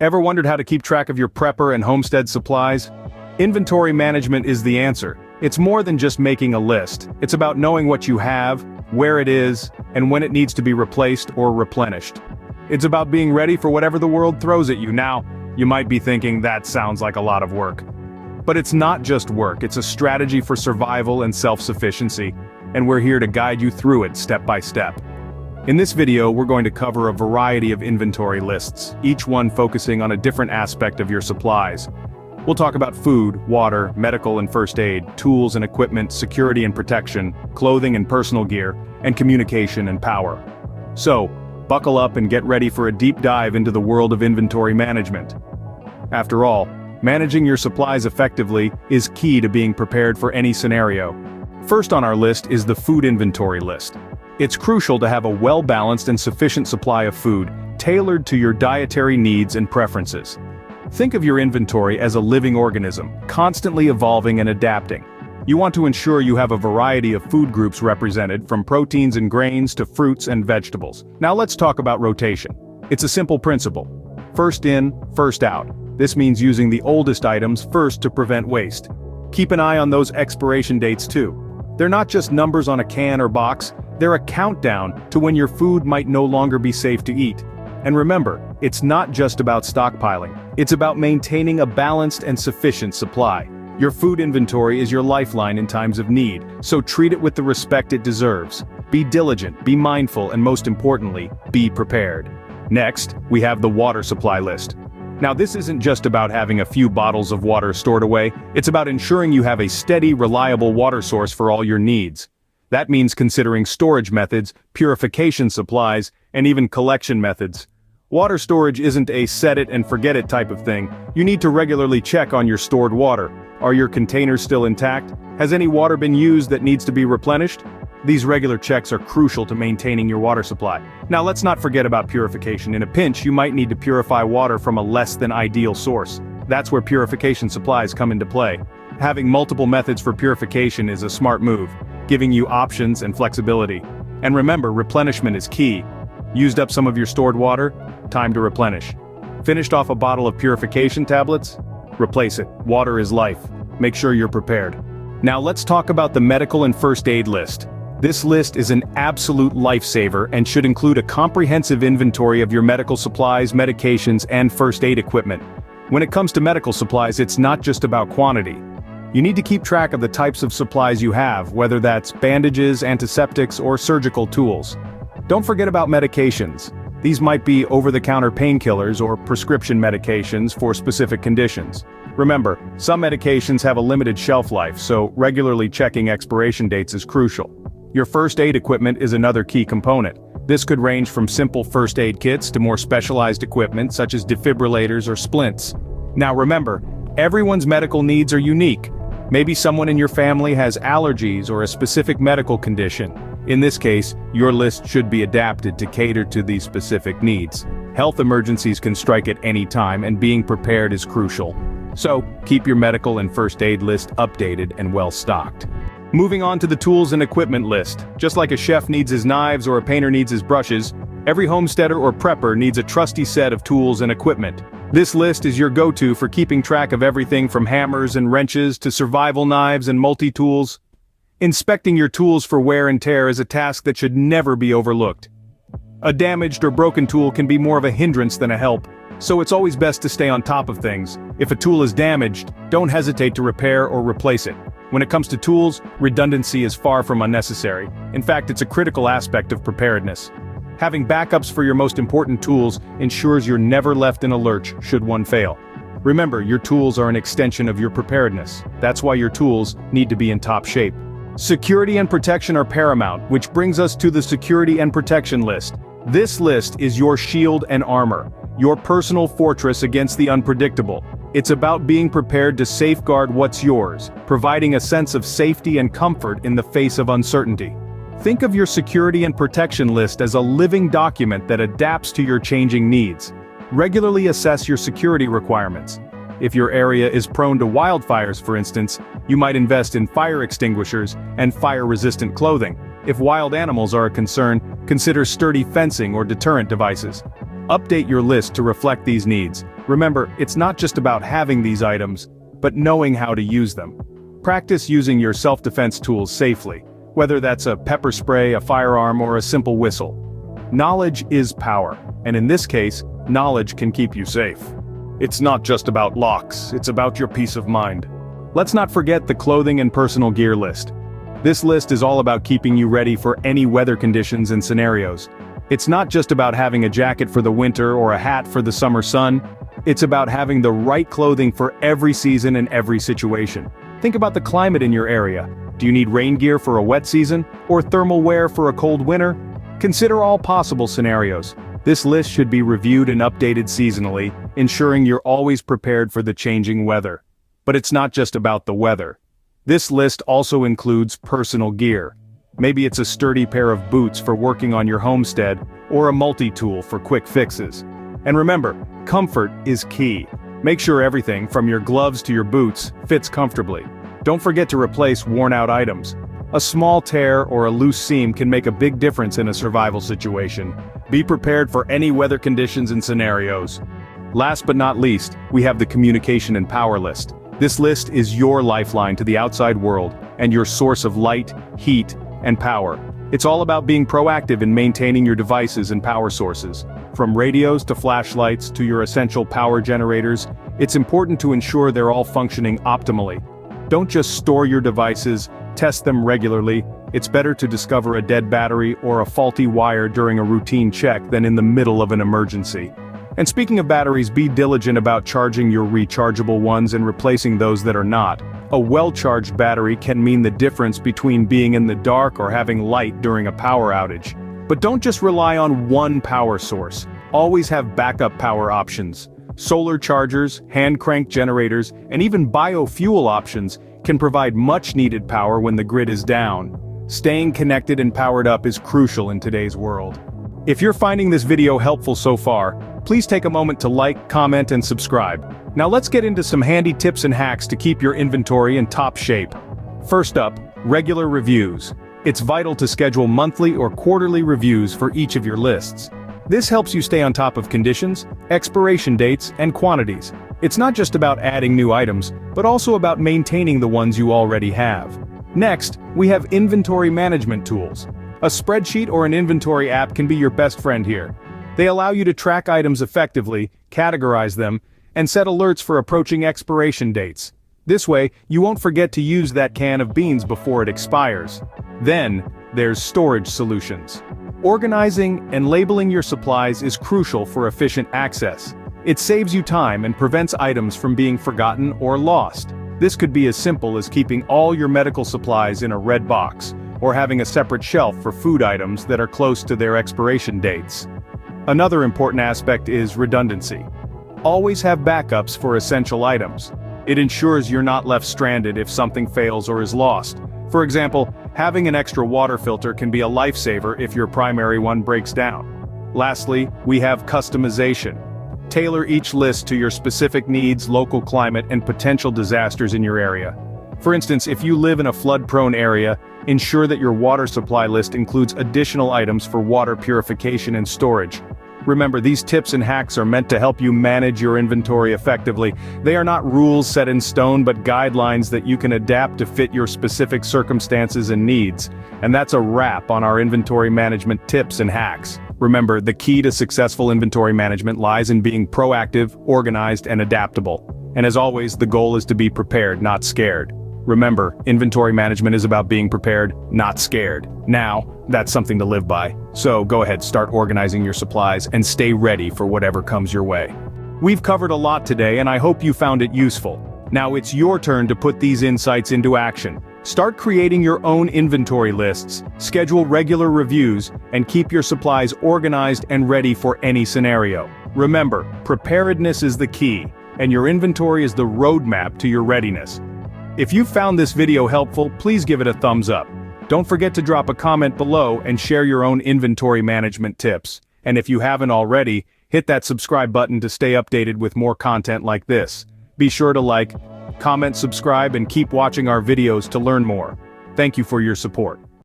Ever wondered how to keep track of your prepper and homestead supplies? Inventory management is the answer. It's more than just making a list. It's about knowing what you have, where it is, and when it needs to be replaced or replenished. It's about being ready for whatever the world throws at you. Now, you might be thinking that sounds like a lot of work. But it's not just work, it's a strategy for survival and self-sufficiency, and we're here to guide you through it step by step. In this video, we're going to cover a variety of inventory lists, each one focusing on a different aspect of your supplies. We'll talk about food, water, medical and first aid, tools and equipment, security and protection, clothing and personal gear, and communication and power. So, buckle up and get ready for a deep dive into the world of inventory management. After all, managing your supplies effectively is key to being prepared for any scenario. First on our list is the food inventory list. It's crucial to have a well-balanced and sufficient supply of food, tailored to your dietary needs and preferences. Think of your inventory as a living organism, constantly evolving and adapting. You want to ensure you have a variety of food groups represented, from proteins and grains to fruits and vegetables. Now let's talk about rotation. It's a simple principle. First in, first out. This means using the oldest items first to prevent waste. Keep an eye on those expiration dates too. They're not just numbers on a can or box, they're a countdown to when your food might no longer be safe to eat. And remember, it's not just about stockpiling, it's about maintaining a balanced and sufficient supply. Your food inventory is your lifeline in times of need, so treat it with the respect it deserves. Be diligent, be mindful, and most importantly, be prepared. Next, we have the water supply list. Now this isn't just about having a few bottles of water stored away, it's about ensuring you have a steady, reliable water source for all your needs. That means considering storage methods, purification supplies, and even collection methods. Water storage isn't a set-it-and-forget-it type of thing. You need to regularly check on your stored water. Are your containers still intact? Has any water been used that needs to be replenished? These regular checks are crucial to maintaining your water supply. Now let's not forget about purification. In a pinch, you might need to purify water from a less-than-ideal source. That's where purification supplies come into play. Having multiple methods for purification is a smart move, giving you options and flexibility. And remember, replenishment is key. Used up some of your stored water? Time to replenish. Finished off a bottle of purification tablets? Replace it. Water is life. Make sure you're prepared. Now let's talk about the medical and first aid list. This list is an absolute lifesaver and should include a comprehensive inventory of your medical supplies, medications, and first aid equipment. When it comes to medical supplies, it's not just about quantity. You need to keep track of the types of supplies you have, whether that's bandages, antiseptics, or surgical tools. Don't forget about medications. These might be over-the-counter painkillers or prescription medications for specific conditions. Remember, some medications have a limited shelf life, so regularly checking expiration dates is crucial. Your first aid equipment is another key component. This could range from simple first aid kits to more specialized equipment such as defibrillators or splints. Now remember, everyone's medical needs are unique. Maybe someone in your family has allergies or a specific medical condition. In this case, your list should be adapted to cater to these specific needs. Health emergencies can strike at any time, and being prepared is crucial. So, keep your medical and first aid list updated and well stocked. Moving on to the tools and equipment list. Just like a chef needs his knives or a painter needs his brushes, every homesteader or prepper needs a trusty set of tools and equipment. This list is your go-to for keeping track of everything from hammers and wrenches to survival knives and multi-tools. Inspecting your tools for wear and tear is a task that should never be overlooked. A damaged or broken tool can be more of a hindrance than a help, so it's always best to stay on top of things. If a tool is damaged, don't hesitate to repair or replace it. When it comes to tools, redundancy is far from unnecessary. In fact, it's a critical aspect of preparedness. Having backups for your most important tools ensures you're never left in a lurch should one fail. Remember, your tools are an extension of your preparedness. That's why your tools need to be in top shape. Security and protection are paramount, which brings us to the security and protection list. This list is your shield and armor, your personal fortress against the unpredictable. It's about being prepared to safeguard what's yours, providing a sense of safety and comfort in the face of uncertainty. Think of your security and protection list as a living document that adapts to your changing needs. Regularly assess your security requirements. If your area is prone to wildfires, for instance, you might invest in fire extinguishers and fire-resistant clothing. If wild animals are a concern, consider sturdy fencing or deterrent devices. Update your list to reflect these needs. Remember, it's not just about having these items, but knowing how to use them. Practice using your self-defense tools safely, whether that's a pepper spray, a firearm, or a simple whistle. Knowledge is power, and in this case, knowledge can keep you safe. It's not just about locks, it's about your peace of mind. Let's not forget the clothing and personal gear list. This list is all about keeping you ready for any weather conditions and scenarios. It's not just about having a jacket for the winter or a hat for the summer sun. It's about having the right clothing for every season and every situation. Think about the climate in your area. Do you need rain gear for a wet season, or thermal wear for a cold winter? Consider all possible scenarios. This list should be reviewed and updated seasonally, ensuring you're always prepared for the changing weather. But it's not just about the weather. This list also includes personal gear. Maybe it's a sturdy pair of boots for working on your homestead, or a multi-tool for quick fixes. And remember, comfort is key. Make sure everything, from your gloves to your boots, fits comfortably. Don't forget to replace worn-out items. A small tear or a loose seam can make a big difference in a survival situation. Be prepared for any weather conditions and scenarios. Last but not least, we have the communication and power list. This list is your lifeline to the outside world, and your source of light, heat, and power. It's all about being proactive in maintaining your devices and power sources. From radios to flashlights to your essential power generators, it's important to ensure they're all functioning optimally. Don't just store your devices, test them regularly. It's better to discover a dead battery or a faulty wire during a routine check than in the middle of an emergency. And speaking of batteries, be diligent about charging your rechargeable ones and replacing those that are not. A well-charged battery can mean the difference between being in the dark or having light during a power outage. But don't just rely on one power source. Always have backup power options. Solar chargers, hand-crank generators, and even biofuel options can provide much-needed power when the grid is down. Staying connected and powered up is crucial in today's world. If you're finding this video helpful so far, please take a moment to like, comment, and subscribe. Now let's get into some handy tips and hacks to keep your inventory in top shape. First up, regular reviews. It's vital to schedule monthly or quarterly reviews for each of your lists. This helps you stay on top of conditions, expiration dates, and quantities. It's not just about adding new items, but also about maintaining the ones you already have. Next, we have inventory management tools. A spreadsheet or an inventory app can be your best friend here. They allow you to track items effectively, categorize them, and set alerts for approaching expiration dates. This way, you won't forget to use that can of beans before it expires. Then, there's storage solutions. Organizing and labeling your supplies is crucial for efficient access. It saves you time and prevents items from being forgotten or lost. This could be as simple as keeping all your medical supplies in a red box, or having a separate shelf for food items that are close to their expiration dates. Another important aspect is redundancy. Always have backups for essential items. It ensures you're not left stranded if something fails or is lost. For example, having an extra water filter can be a lifesaver if your primary one breaks down. Lastly, we have customization. Tailor each list to your specific needs, local climate, and potential disasters in your area. For instance, if you live in a flood-prone area, ensure that your water supply list includes additional items for water purification and storage. Remember, these tips and hacks are meant to help you manage your inventory effectively. They are not rules set in stone, but guidelines that you can adapt to fit your specific circumstances and needs. And that's a wrap on our inventory management tips and hacks. Remember, the key to successful inventory management lies in being proactive, organized, and adaptable. And as always, the goal is to be prepared, not scared. Remember, inventory management is about being prepared, not scared. Now, that's something to live by. So go ahead, start organizing your supplies and stay ready for whatever comes your way. We've covered a lot today, and I hope you found it useful. Now it's your turn to put these insights into action. Start creating your own inventory lists, schedule regular reviews, and keep your supplies organized and ready for any scenario. Remember, preparedness is the key, and your inventory is the roadmap to your readiness. If you found this video helpful, please give it a thumbs up. Don't forget to drop a comment below and share your own inventory management tips. And if you haven't already, hit that subscribe button to stay updated with more content like this. Be sure to like, comment, subscribe, and keep watching our videos to learn more. Thank you for your support.